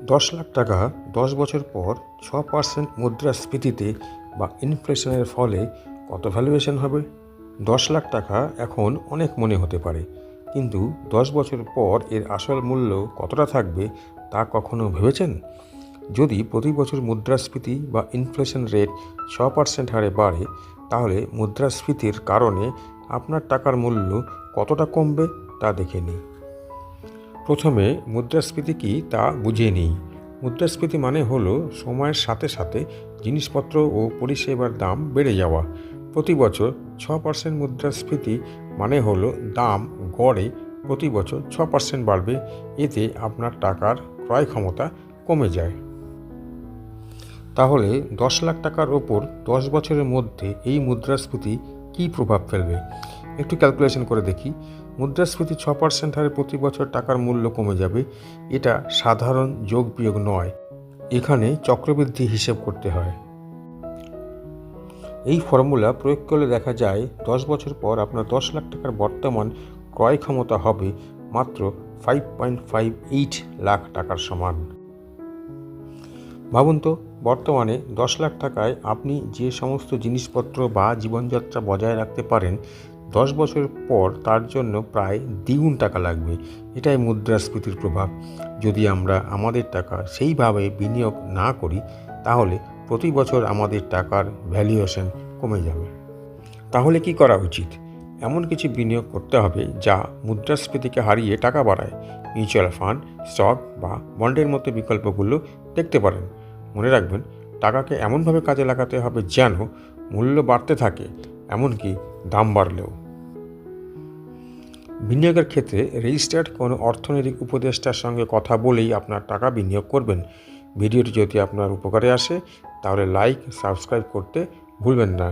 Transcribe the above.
10 লাখ টাকা 10 বছর পর 6% মুদ্রাস্ফীতিতে বা ইনফ্লেশনের ফলে কত ভ্যালুয়েশন হবে? 10 লাখ টাকা এখন অনেক মনে হতে পারে, কিন্তু 10 বছর পর এর আসল মূল্য কতটা থাকবে তা কখনো ভেবেছেন? যদি প্রতি বছর মুদ্রাস্ফীতি বা ইনফ্লেশন রেট 6% হারে বাড়ে, তাহলে মুদ্রাস্ফীতির কারণে আপনার টাকার মূল্য কতটা কমবে তা দেখে নিই। প্রথমে মুদ্রাস্ফীতি কী তা বুঝিয়ে নিই। মুদ্রাস্ফীতি মানে হলো সময়ের সাথে সাথে জিনিসপত্র ও পরিষেবার দাম বেড়ে যাওয়া। প্রতি বছর 6% মুদ্রাস্ফীতি মানে হলো দাম গড়ে প্রতি বছর 6% বাড়বে। এতে আপনার টাকার ক্রয় ক্ষমতা কমে যায়। তাহলে 10 লাখ টাকার ওপর 10 বছরের মধ্যে এই মুদ্রাস্ফীতি কী প্রভাব ফেলবে? একটু ক্যালকুলেশন করে দেখি। মুদ্রাস্ফীতি 6% হারে প্রতি বছর টাকার মূল্য কমে যাবে। এটা সাধারণ যোগ বিয়োগ নয়, এখানে চক্রবৃদ্ধি হিসেব করতে হয়। এই ফর্মুলা প্রয়োগ করলে দেখা যায় 10 বছর পর আপনার 10 লাখ টাকার বর্তমান ক্রয় ক্ষমতা হবে মাত্র 5.58 লাখ টাকার সমান। ভাবুন তো, বর্তমানে 10 লাখ টাকায় আপনি যে সমস্ত জিনিসপত্র বা জীবনযাত্রা বজায় রাখতে পারেন, 10 বছর পর তার জন্য প্রায় দ্বিগুণ টাকা লাগবে। এটাই মুদ্রাস্ফীতির প্রভাব। যদি আমরা আমাদের টাকা সেইভাবে বিনিয়োগ না করি, তাহলে প্রতি বছর আমাদের টাকার ভ্যালুয়েশন কমে যাবে। তাহলে কি করা উচিত? এমন কিছু বিনিয়োগ করতে হবে যা মুদ্রাস্ফীতিকে হারিয়ে টাকা বাড়ায়। মিউচুয়াল ফান্ড, স্টক বা বন্ডের মতো বিকল্পগুলো দেখতে পারেন। মনে রাখবেন, টাকাকে এমনভাবে কাজে লাগাতে হবে যেন মূল্য বাড়তে থাকে, এমনকি দাম বাড়লেও। বিনিয়োগের ক্ষেত্রে রেজিস্টার্ড কোনো অর্থনৈতিক উপদেষ্টার সঙ্গে কথা বলেই আপনার টাকা বিনিয়োগ করবেন। ভিডিওটি যদি আপনার উপকারে আসে, তাহলে লাইক, সাবস্ক্রাইব করতে ভুলবেন না।